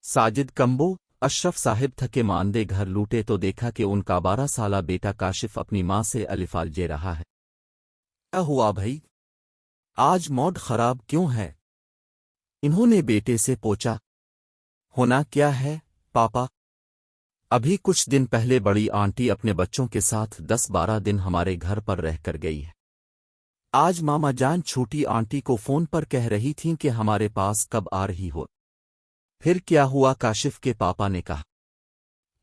Sajid combo Ashraf Sahib थके मांदे घर लूटे तो देखा कि उनका 12 साला बेटा काशिफ अपनी माँ से अलिफाल जे रहा है। क्या हुआ भाई, आज मूड खराब क्यों है? इन्होंने बेटे से पूछा। होना क्या है पापा? अभी कुछ दिन पहले बड़ी आंटी अपने बच्चों के साथ 10-12 दिन हमारे घर पर रहकर गई है। आज मामा जान छोटी आंटी को फोन पर कह रही थीं कि हमारे पास कब आ रही हो। फिर क्या हुआ? काशिफ के पापा ने कहा।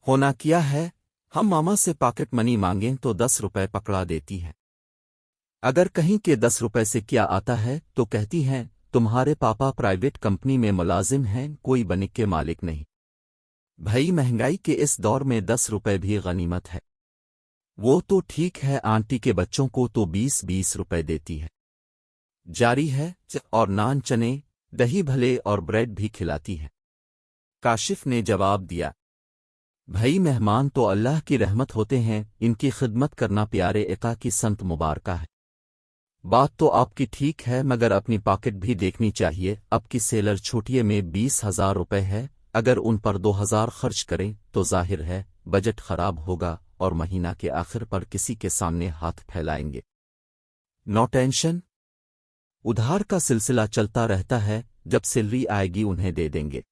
होना क्या है, हम मामा से पॉकेट मनी मांगें तो 10 रुपए पकड़ा देती है। अगर कहीं के 10 रुपए से क्या आता है तो कहती हैं तुम्हारे पापा प्राइवेट कंपनी में मुलाजिम हैं, कोई बनिक के मालिक नहीं। भाई महंगाई के इस दौर में 10 रुपए भी गनीमत है। वो तो ठीक है, आंटी के बच्चों को तो 20-20 रुपए देती है, जारी है, और नान चने दही भले और ब्रेड भी खिलाती है। काशिफ ने जवाब दिया, भाई मेहमान तो अल्लाह की रहमत होते हैं, इनकी खिदमत करना प्यारे इका की संत मुबारका है। बात तो आपकी ठीक है, मगर अपनी पॉकेट भी देखनी चाहिए। अब की सेलर छोटिए में 20,000 रुपए है, अगर उन पर 2,000 खर्च करें तो जाहिर है बजट खराब होगा और महीना के आखिर पर किसी के सामने हाथ फैलाएंगे। नो टेंशन, उधार का सिलसिला चलता रहता है, जब सैलरी आएगी उन्हें दे देंगे।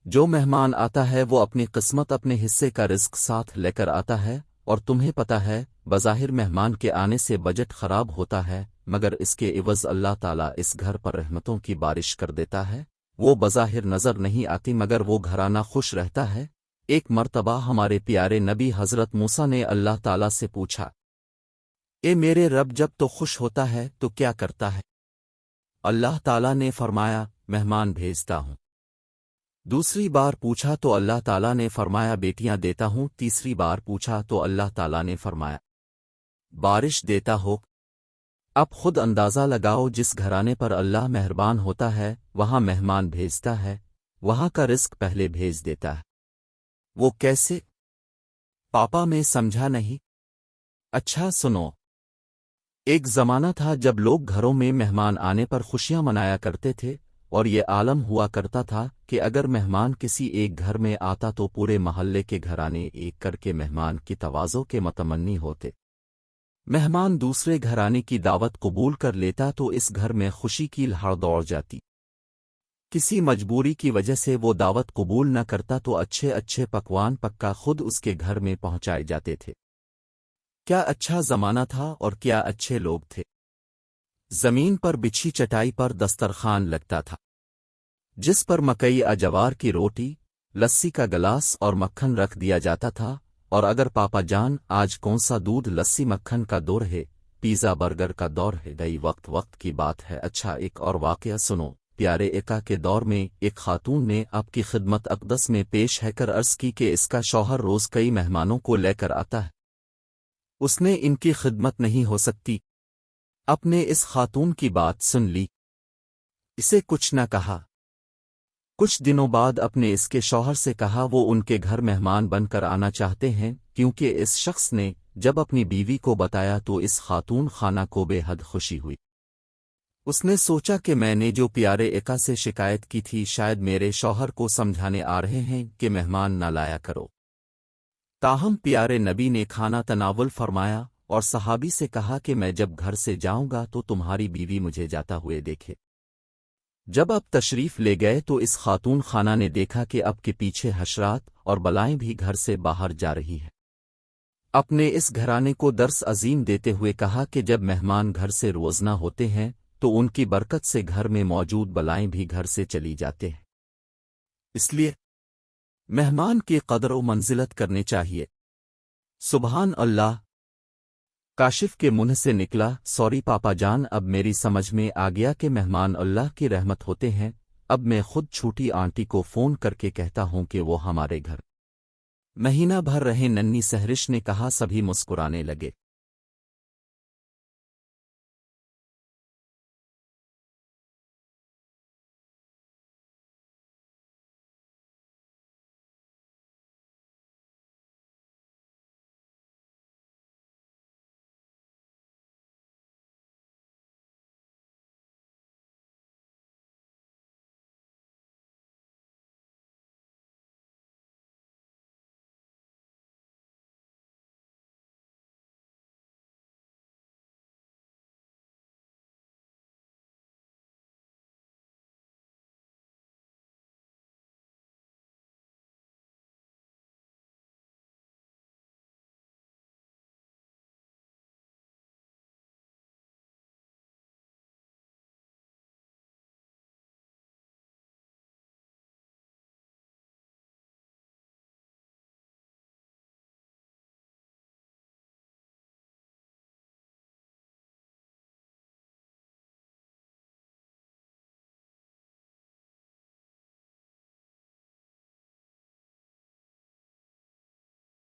जो मेहमान आता है वो अपनी किस्मत अपने हिस्से का रिस्क साथ लेकर आता है, और तुम्हें पता है बज़ाहिर मेहमान के आने से बजट खराब होता है, मगर इसके इवज़ अल्लाह ताला इस घर पर रहमतों की बारिश कर देता है। वो बज़ाहिर नज़र नहीं आती मगर वो घराना खुश रहता है। एक मर्तबा हमारे प्यारे नबी हज़रत मूसा ने अल्लाह ताला से पूछा, ए मेरे रब, जब तो खुश होता है तो क्या करता है? अल्लाह ताला ने फरमाया, मेहमान भेजता हूँ। दूसरी बार पूछा तो अल्लाह ताला ने फरमाया, बेटियां देता हूँ। तीसरी बार पूछा तो अल्लाह ताला ने फरमाया, बारिश देता हो। अब खुद अंदाज़ा लगाओ, जिस घराने पर अल्लाह मेहरबान होता है वहाँ मेहमान भेजता है, वहाँ का रिस्क पहले भेज देता है। वो कैसे पापा? में समझा नहीं। अच्छा सुनो, एक ज़माना था जब लोग घरों में मेहमान आने पर खुशियां मनाया करते थे, और ये आलम हुआ करता था कि अगर मेहमान किसी एक घर में आता तो पूरे मोहल्ले के घराने एक करके मेहमान की तवाज़ो के मतमन्नी होते। मेहमान दूसरे घराने की दावत कबूल कर लेता तो इस घर में खुशी की लहर दौड़ जाती। किसी मजबूरी की वजह से वो दावत कबूल न करता तो अच्छे अच्छे पकवान पक्का खुद उसके घर में पहुंचाए जाते थे। क्या अच्छा ज़माना था और क्या अच्छे लोग थे। जमीन पर बिछी चटाई पर दस्तरखान लगता था, जिस पर मकई अजवार की रोटी, लस्सी का गिलास और मक्खन रख दिया जाता था। और अगर पापा जान आज कौन सा दूध लस्सी मक्खन का दौर है, पिज़्ज़ा बर्गर का दौर है, गई वक्त वक्त की बात है। अच्छा एक और वाकया सुनो। प्यारे एका के दौर में एक खातून ने आपकी खिदमत अक़दस में पेश है कर अर्ज़ की कि इसका शौहर रोज़ कई मेहमानों को लेकर आता है, उसने इनकी खिदमत नहीं हो सकती। अपने इस खातून की बात सुन ली, इसे कुछ न कहा। कुछ दिनों बाद अपने इसके शौहर से कहा वो उनके घर मेहमान बनकर आना चाहते हैं, क्योंकि इस शख्स ने जब अपनी बीवी को बताया तो इस खातून खाना को बेहद खुशी हुई। उसने सोचा कि मैंने जो प्यारे एका से शिकायत की थी शायद मेरे शौहर को समझाने आ रहे हैं कि मेहमान न लाया करो। ताहम प्यारे नबी ने खाना तनावुल फरमाया और सहाबी से कहा कि मैं जब घर से जाऊंगा तो तुम्हारी बीवी मुझे जाता हुए देखे। जब अब तशरीफ ले गए तो इस खातून खाना ने देखा कि अब के पीछे हशरात और बलाएं भी घर से बाहर जा रही है। अपने इस घराने को दर्स अजीम देते हुए कहा कि जब मेहमान घर से रोज़ना होते हैं तो उनकी बरकत से घर में मौजूद बलाएं भी घर से चली जाते हैं, इसलिए मेहमान की कदर व मंजिलत करनी चाहिए। सुबहान अल्लाह। काशिफ के मुंह से निकला, सॉरी पापा जान, अब मेरी समझ में आ गया कि मेहमान अल्लाह की रहमत होते हैं। अब मैं खुद छोटी आंटी को फ़ोन करके कहता हूं कि वो हमारे घर महीना भर रहे। नन्ही सहरिश ने कहा। सभी मुस्कुराने लगे।